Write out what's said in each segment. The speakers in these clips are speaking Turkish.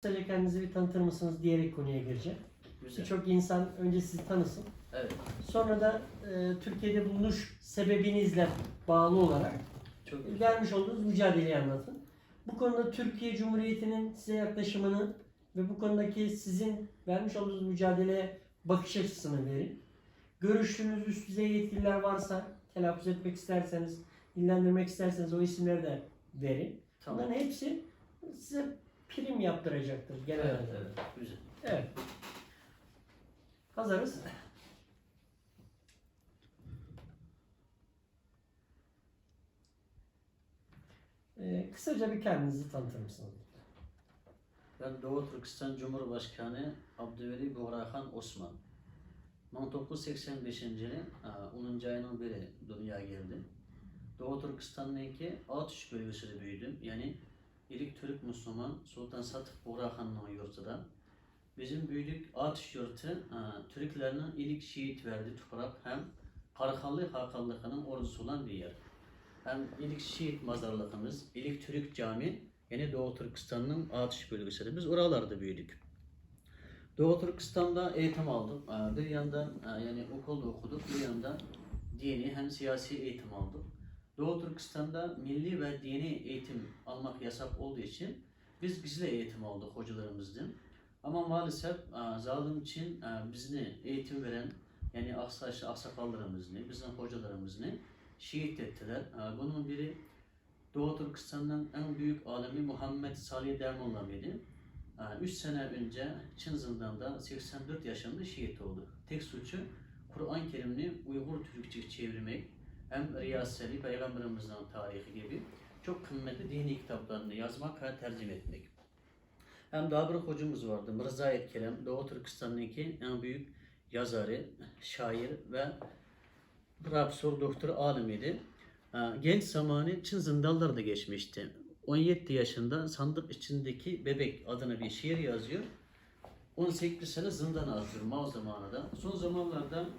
Kısaca kendinizi bir tanıtır mısınız diyerek konuya gireceğim. Güzel. Birçok insan önce sizi tanısın. Evet. Sonra da Türkiye'de bulunuş sebebinizle bağlı olarak Çok güzel. vermiş olduğunuz mücadeleyi anlatın. Bu konuda Türkiye Cumhuriyeti'nin size yaklaşımını ve bu konudaki sizin vermiş olduğunuz mücadeleye bakış açısını verin. Görüştüğünüz üst düzey yetkililer varsa telaffuz etmek isterseniz, dillendirmek isterseniz o isimleri de verin. Tamam. Bunların hepsi size prim yaptıracaktır genelde. Evet, evet. Güzel. Evet. Hazırız. Kısaca bir kendinizi tanıtır mısınız? Ben Doğu Türkistan Cumhurbaşkanı Abdülveli Buğrahan Osman. 1985 yılı 10. ayının biri dünyaya geldim. Doğu Türkistan'daki Atış bölgesinde büyüdüm. Yani ilk Türk Müslüman Sultan Satık Buğrahan'ın yurtunda. Bizim büyüdük Atış yurtu Türklerine ilk şehit verdi toprak hem Karakallı Hakanlık'ın ordusu olan bir yer. Hem ilk şehit mazarlığımız, ilk Türk cami, yani Doğu Türkistan'ın Atış bölgesinde. Biz oralarda büyüdük. Doğu Türkistan'da eğitim aldık. Bir yandan yani okulda okuduk, bir yandan dini hem siyasi eğitim aldık. Doğu Türkistan'da milli ve dini eğitim almak yasak olduğu için biz gizli eğitim aldık hocalarımızdan. Ama maalesef zalim için bizi eğitim veren yani aksakallarımızı, bizim hocalarımızı şehit ettiler. Bunun biri Doğu Türkistan'ın en büyük alimi Muhammed Salih Dermollavi'ydi. 3 sene önce Çin zindanında 84 yaşında şehit oldu. Tek suçu Kur'an-ı Kerim'i Uygur Türkçe çevirmek, hem Riyaseli, Peygamberimizin tarihi gibi çok kıymetli dini kitaplarını yazmak ve tercüme etmek. Hem daha bir hocamız vardı, Mirza Etkelem, Doğu Türkistan'daki en büyük yazarı, şair ve profesör doktor alimiydi. Genç zamanı Çin zindanlarında geçmişti. 17 yaşında sandık içindeki bebek adına bir şiir yazıyor. 18 sene zindana atıyor Mao zamanında. Son zamanlarda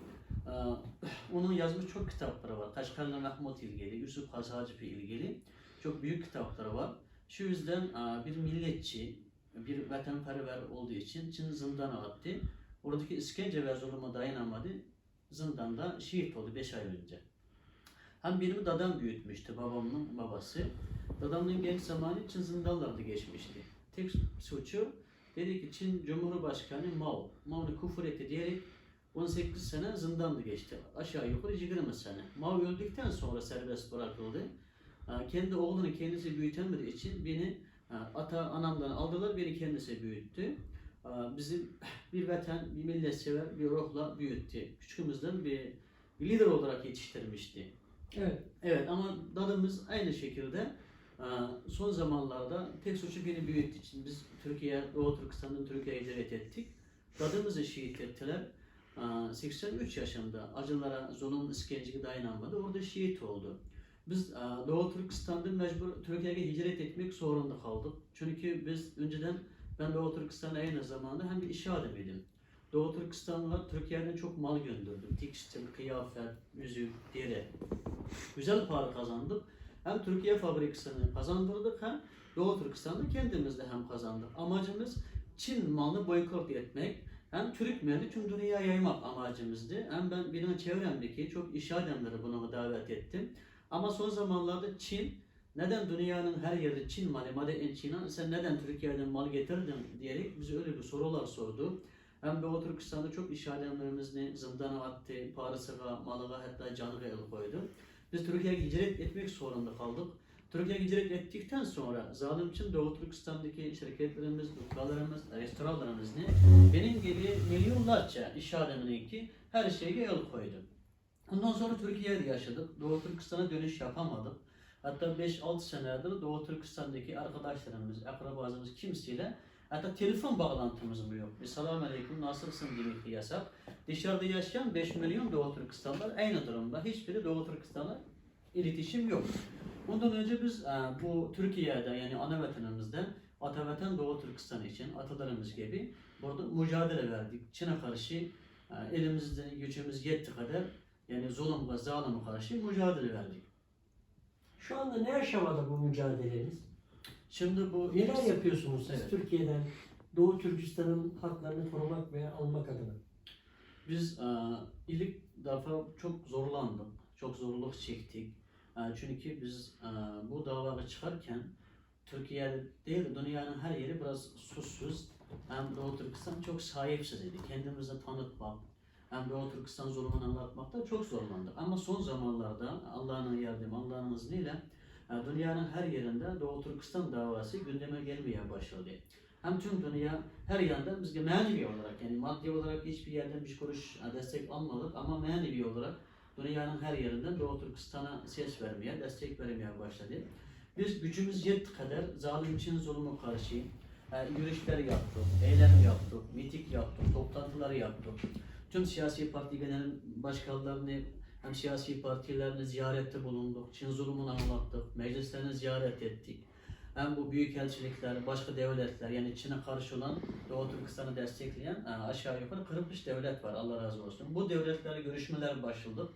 onun yazmış çok kitapları var. Kaşgarlı Mahmut ilgili, Yusuf Hacip ilgili çok büyük kitapları var. Şu yüzden bir milletçi, bir vatanperver olduğu için Çin zindana attı. Oradaki işkence ve zulüme dayanamadı. Zindanda şehit oldu 5 ay önce. Hem benim dadam büyütmüştü, babamın babası. Dadamın genç zamanı Çin zindanlarda geçmişti. Tek suçu dedi ki Çin Cumhurbaşkanı Mao. Mao'nu küfür etti diyerek 18 sene zindanda geçti. Aşağı yukarı 20 sene. Mao öldükten sonra serbest bırakıldı. Kendi oğlunu kendisi büyütemediği için beni anamdan aldılar, beni kendisi büyüttü. Bizi bir vatan, bir millet sever, bir ruhla büyüttü. Küçüğümüzden bir lider olarak yetiştirmişti. Evet. Evet ama dadımız aynı şekilde son zamanlarda tek suçu beni büyüttüğü için biz Doğu Türkistan'dan Türkiye'ye hicret ettik. Dadımızı şehit ettiler. 83 yaşında acılara, zulüm, işkenceye dayanamadı. Orada şehit oldu. Biz Doğu Türkistan'dan mecbur Türkiye'ye hicret etmek zorunda kaldık. Çünkü biz önceden ben Doğu Türkistan'a aynı zamanda hem bir iş adamıydım. Doğu Türkistan'a Türkiye'den çok mal gönderdim. Tekstil, kıyafet, yüzük, deri. Güzel para kazandık. Hem Türkiye fabrikasını kazandırdık hem Doğu Türkistan'da kendimiz de hem kazandık. Amacımız Çin malını boykot etmek. Hem Türk malını tüm dünyaya yaymak amacımızdı. Hem ben benim çevremdeki çok iş adamları buna davet ettim. Ama son zamanlarda Çin neden dünyanın her yerde Çin malı, Made in China, sen neden Türkiye'den mal getirdin diyerek bize öyle bir sorular sordu. Hem Doğu Türkistan'da çok iş adamlarımızı zindana attı, Paris'a, Malaga hatta canı el koydu. Biz Türkiye'ye hicret etmek zorunda kaldık. Türkiye'ye hicret ettikten sonra zalim için Doğu Türkistan'daki şirketlerimiz, dükkanlarımız, restoranlarımız benim gibi milyonlarca iş adamının ki her şeye el koydu. Ondan sonra Türkiye'de yaşadık. Doğu Türkistan'a dönüş yapamadık. Hatta 5-6 senedir Doğu Türkistan'daki arkadaşlarımız, akrabamız kimseyle hatta telefon bağlantımız mı yok? Selamun Aleyküm, nasılsın demek yasak. Dışarıda yaşayan 5 milyon Doğu Türkistanlılar aynı durumda. Hiçbiri Doğu Türkistan'la iletişim yok. Bundan önce biz bu Türkiye'de yani ana vatanımızda Atavatan Doğu Türkistan için atalarımız gibi burada mücadele verdik. Çin'e karşı elimizde gücümüz yetti kadar yani zulüm ve zalime karşı mücadele verdik. Şu anda ne aşamada bu mücadeleniz? Şimdi bu Neler yapıyorsunuz siz Evet. Türkiye'den Doğu Türkistan'ın haklarını korumak ve almak adına? Biz ilk defa çok zorlandık, çok zorluk çektik. Çünkü biz bu davayı çıkarken Türkiye değil, dünyanın her yeri biraz susuz. Hem Doğu Türkistan çok sahipsiz idi. Kendimizi tanıtmak, hem Doğu Türkistan zulmünü anlatmakta çok zorlandık. Ama son zamanlarda Allah'ın yardımı, Allah'ın izniyle dünyanın her yerinde Doğu Türkistan davası gündeme gelmeye başladı. Hem tüm dünya her yandan biz manevi olarak, yani maddi olarak hiçbir yerden bir kuruş destek almadık ama manevi olarak dünyanın her yerinden Doğu Türkistan'a ses vermeye, destek vermeye başladı. Biz gücümüz yettiği kadar zalim için zulmü karşı yürüyüşler yaptık, eylem yaptık, miting yaptık, toplantılar yaptık. Tüm siyasi parti genel başkanlarını hem siyasi partilerini ziyarette bulunduk, Çin zulmünü anlattık, meclislerini ziyaret ettik. Hem bu büyükelçilikler, başka devletler, yani Çin'e karşı olan Doğu Türkistan'ı destekleyen aşağı yukarı 43 devlet var, Allah razı olsun. Bu devletlerle görüşmeler başladı.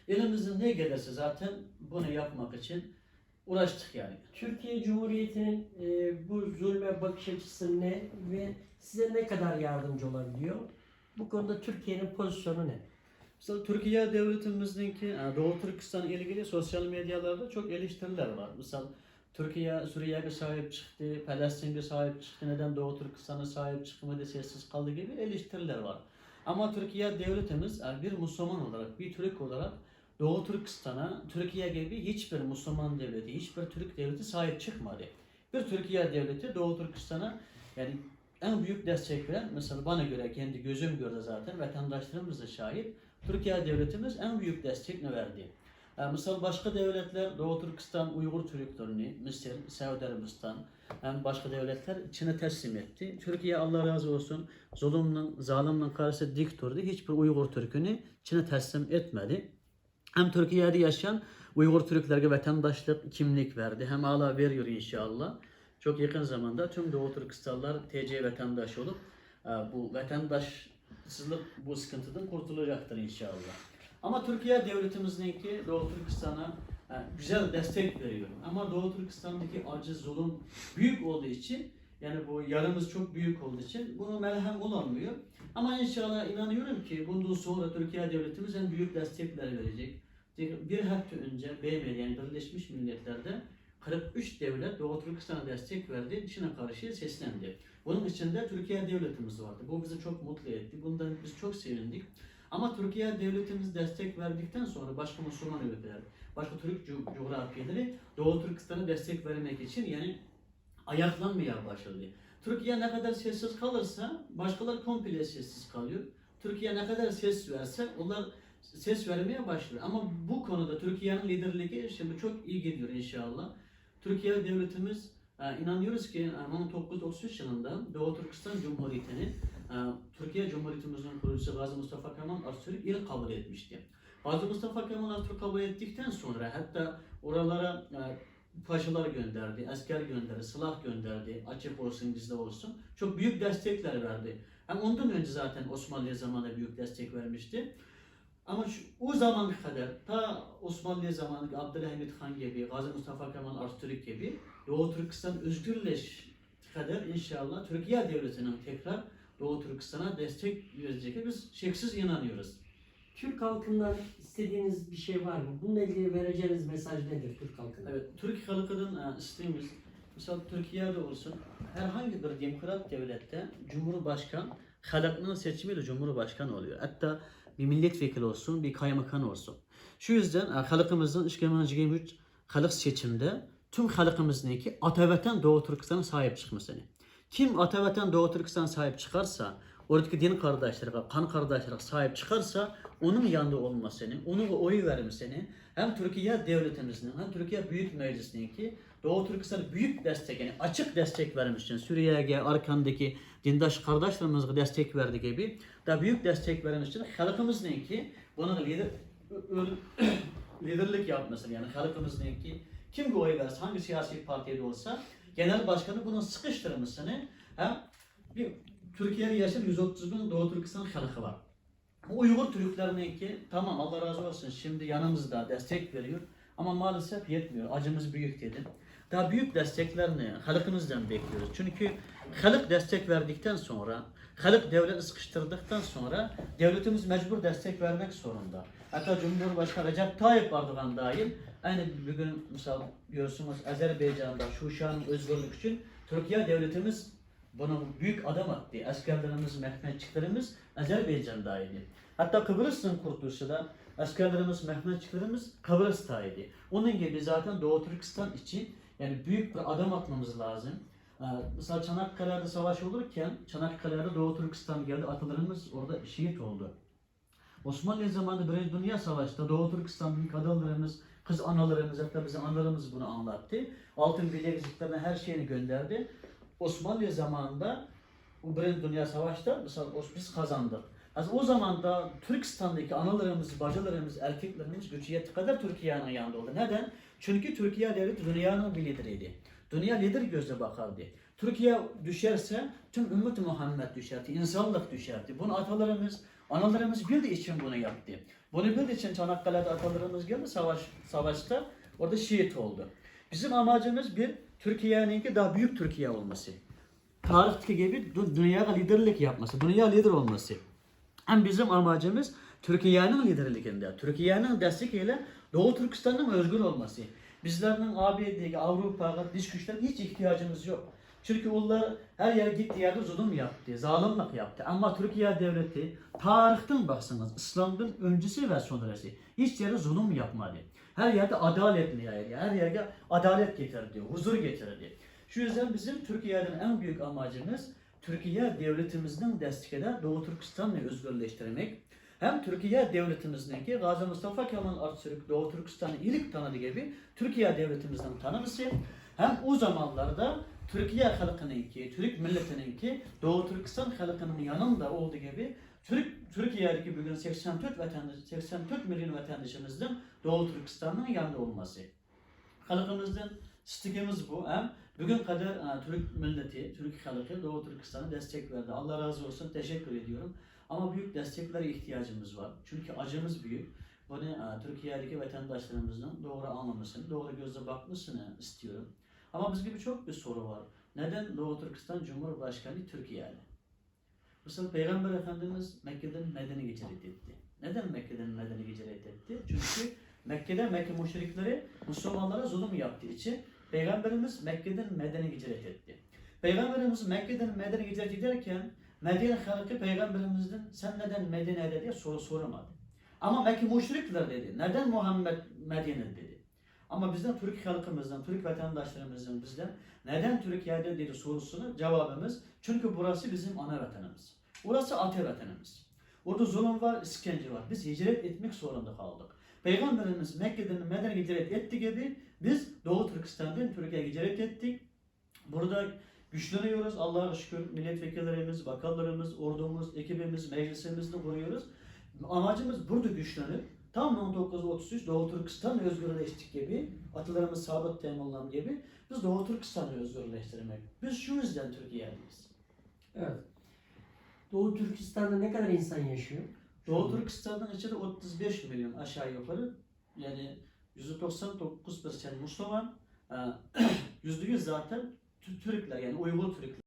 Elimizden ne gelirse zaten bunu yapmak için uğraştık yani. Türkiye Cumhuriyeti'nin bu zulme bakış açısı ne ve size ne kadar yardımcı olabiliyor? Bu konuda Türkiye'nin pozisyonu ne? Mesela Türkiye devletimizdeki Doğu Türkistan ile ilgili sosyal medyalarda çok eleştiriler var. Mesela Türkiye Suriye'ye sahip çıktı, Filistin'e sahip çıktı, neden Doğu Türkistan'a sahip çıkmadı, sessiz kaldı gibi eleştiriler var. Ama Türkiye devletimiz bir Müslüman olarak, bir Türk olarak Doğu Türkistan'a Türkiye gibi hiçbir Müslüman devleti, hiçbir Türk devleti sahip çıkmadı. Bir Türkiye devleti Doğu Türkistan'a yani en büyük destek veren, mesela bana göre kendi gözüm gördü zaten, vatandaşlarımız da şahit, Türkiye devletimiz en büyük destek verdi. Mesela başka devletler Doğu Türkistan Uygur Türklerini, Mısır, Suudi Arabistan, başka devletler Çin'e teslim etti. Türkiye Allah razı olsun zulümün, zalimle karşı dik durdu. Hiçbir Uygur Türk'ünü Çin'e teslim etmedi. Hem Türkiye'de yaşayan Uygur Türklerine vatandaşlık, kimlik verdi. Hem hala veriyor inşallah. Çok yakın zamanda tüm Doğu Türkistanlılar TC vatandaş olup bu vatandaşsızlık bu sıkıntıdan kurtulacaktır inşallah. Ama Türkiye devletimizdeki Doğu Türkistan'a güzel destek veriyor. Ama Doğu Türkistan'daki acı, zulüm büyük olduğu için, yani bu yarımız çok büyük olduğu için bunu melhem olamıyor. Ama inşallah inanıyorum ki bundan sonra Türkiye devletimiz en büyük destekler verecek. Bir hafta önce BM yani Birleşmiş Milletler'de 43 devlet Doğu Türkistan'a destek verdi, Çin'e karşı seslendi. Bunun içinde Türkiye devletimiz vardı. Bu bizi çok mutlu etti. Bundan biz çok sevindik. Ama Türkiye devletimiz destek verdikten sonra başka Müslüman ülkeler, başka Türk coğrafyaları Doğu Türkistan'a destek vermek için yani ayaklanmaya başladı. Türkiye ne kadar sessiz kalırsa başkaları komple sessiz kalıyor. Türkiye ne kadar ses verse onlar ses vermeye başlıyor. Ama bu konuda Türkiye'nin liderliği şimdi çok iyi gidiyor inşallah. Türkiye devletimiz inanıyoruz ki 1933 yılında Doğu Türkistan Cumhuriyeti'ni Türkiye Cumhuriyetimizin kurucusu Gazi Mustafa Kemal Atatürk ilk kabul etmişti. Gazi Mustafa Kemal Atatürk kabul ettikten sonra hatta oralara paşalar gönderdi, asker gönderdi, silah gönderdi, açık olsun, gizli olsun. Çok büyük destekler verdi. Hem ondan önce zaten Osmanlı zamanında büyük destek vermişti. Ama o zaman kadar, ta Osmanlı zamanı Abdülhamit Han gibi, Gazi Mustafa Kemal Atatürk gibi Doğu Türkistan özgürleş kadar inşallah Türkiye devletinin tekrar Doğu Türkistan'a destek verecek. Biz şeksiz inanıyoruz. Türk halkından istediğiniz bir şey var mı? Bununla ilgili vereceğiniz mesaj nedir Türk halkına? Evet, Türk halkının isteğimiz, mesela Türkiye'de olsun, herhangi bir demokrat devlette Cumhurbaşkanı halkının seçimiyle Cumhurbaşkanı oluyor. Hatta bir milletvekili olsun, bir kaymakam olsun. Şu yüzden halkımızın 2023 halk seçimde tüm halkımızdaki Atabatan Doğu Türkistan'a sahip çıkmasını. Kim Atabatan Doğu Türkistan'a sahip çıkarsa, oradaki din kardeşlere, kan kardeşlere sahip çıkarsa onun yanında olmasını, ona oy vermesini hem Türkiye devletimizin hem Türkiye Büyük Meclisi'nin ki Doğu Türkistan'a büyük destek, yani açık destek vermişsin. Suriye'ye arkandaki dindaş kardeşlerimize destek verdiği gibi da büyük destek vermişsin. Halkımızın ki buna liderlik yapmasını, yani halkımızın ki kim oy verse, hangi siyasi partide olsa genel başkanı bunun sıkıştırmasını hem bir Türkiye'de yaşayan 130 bin Doğu Türkistan halkı var. Bu Uygur Türklerinin ki tamam Allah razı olsun şimdi yanımızda destek veriyor ama maalesef yetmiyor. Acımız büyük dedim. Daha büyük desteklerini halkımızdan bekliyoruz. Çünkü halk destek verdikten sonra, halk devleti sıkıştırdıktan sonra devletimiz mecbur destek vermek zorunda. Hatta Cumhurbaşkanı Recep Tayyip Erdoğan dahil, aynı bugün misal görüyorsunuz Azerbaycan'da Şuşa'nın özgürlük için Türkiye devletimiz bunu büyük adım attı. Askerlerimiz, Mehmetçiklerimiz Azerbaycan dahil. Hatta Kıbrıs'ın kurtuluşu da askerlerimiz, Mehmetçiklerimiz Kıbrıs'taydı. Onun gibi zaten Doğu Türkistan için yani büyük bir adım atmamız lazım. Mesela Çanakkale'de savaş olurken Çanakkale'de Doğu Türkistan geldi. Atalarımız orada şehit oldu. Osmanlı zamanında Birinci Dünya Savaşı'nda Doğu Türkistan'ın kadınlarımız, kız analarımız, hatta bizim analarımız bunu anlattı. Altın bilekliklerine her şeyini gönderdi. Osmanlı zamanında bu Birinci Dünya Savaşı'da mesela biz kazandık. O zaman da Türkistan'daki analarımız, bacılarımız, erkeklerimiz gücü yettiği kadar Türkiye'nin yanında oldu. Neden? Çünkü Türkiye devleti dünyanın bir lideriydi. Dünya lider gözle bakardı. Türkiye düşerse tüm ümmet Muhammed düşerdi, insanlık düşerdi. Bunu atalarımız, analarımız bildiği için bunu yaptı. Bunu bildiği için Çanakkale'de atalarımız geldi savaşta orada şehit oldu. Bizim amacımız bir Türkiye'ninki daha büyük Türkiye olması. Tarihteki gibi dünyaya liderlik yapması, dünya lider olması. Hem bizim amacımız Türkiye'nin liderliğinde, Türkiye'nin desteğiyle Doğu Türkistan'ın özgür olması. Bizlerin ABD'ye, Avrupa'ya, dış güçlerine hiç ihtiyacımız yok. Çünkü onlar her yere gittiği yerde zulüm yaptı, zalimlik yaptı. Ama Türkiye devleti tarihten baksanız İslam'ın öncesi ve sonrası hiç yere zulüm yapmadı. Her yerde adalet yaydı, her yerde adalet getirdi, huzur getirdi. Şu yüzden bizim Türkiye'nin en büyük amacımız Türkiye devletimizin desteğiyle Doğu Türkistan'ı özgürleştirmek. Hem Türkiye devletimizdeki Gazi Mustafa Kemal Atatürk Doğu Türkistan'ı ilk tanıdığı gibi Türkiye devletimizden tanıması, hem o zamanlarda Türkiye halkınınki, Türk milletininki Doğu Türkistan halkının yanında olduğu gibi Türkiye'deki bugün 84 milyon vatandaşımızın Doğu Türkistan'ın yanında olması. Halkımızın istekimiz bu. Hem bugün kadar Türk milleti, Türk halkı Doğu Türkistan'a destek verdi. Allah razı olsun, teşekkür ediyorum. Ama büyük desteklere ihtiyacımız var. Çünkü acımız büyük. Bunu Türkiye'deki vatandaşlarımızın doğru anlamasını, doğru gözle bakmasını istiyorum. Ama biz gibi çok bir soru var. Neden Doğu Türkistan Cumhurbaşkanı Türkiye'li? Mesela Peygamber Efendimiz Mekke'den Medine'ye hicret etti. Neden Mekke'den Medine'ye hicret etti? Çünkü Mekke müşrikleri Müslümanlara zulüm yaptığı için Peygamberimiz Mekke'den Medine'ye hicret etti. Peygamberimiz Mekke'den Medine'ye hicret ederken Medine halkı Peygamberimizden sen neden Medine'de diye soru soramadı. Ama Mekke müşrikler dedi. Neden Muhammed Medine dedi. Ama bizden Türk halkımızdan, Türk vatandaşlarımızdan bizden neden Türkiye'de dedi sorusuna cevabımız çünkü burası bizim ana vatanımız. Burası ata vatanımız. Orada zulüm var, işkence var. Biz hicret etmek zorunda kaldık. Peygamberimiz Mekke'den Medine'ye hicret ettiği gibi biz Doğu Türkistan'dan Türkiye'ye hicret ettik. Burada güçleniyoruz. Allah'a şükür milletvekillerimiz, bakanlarımız, ordumuz, ekibimiz, meclisimizde kuruyoruz. Amacımız burada güçlenip tam 1933 Doğu Türkistan özgürleştik gibi, atalarımız sabit temellan gibi biz Doğu Türkistan'ı özgürleştirmek. Biz şu yüzden Türkiye'deyiz. Evet. Doğu Türkistan'da ne kadar insan yaşıyor? Doğu Türkistan'ın içinde 35 milyon aşağı yukarı, yani %99% Müslüman, %100 zaten Türkler, yani Uygur Türkler.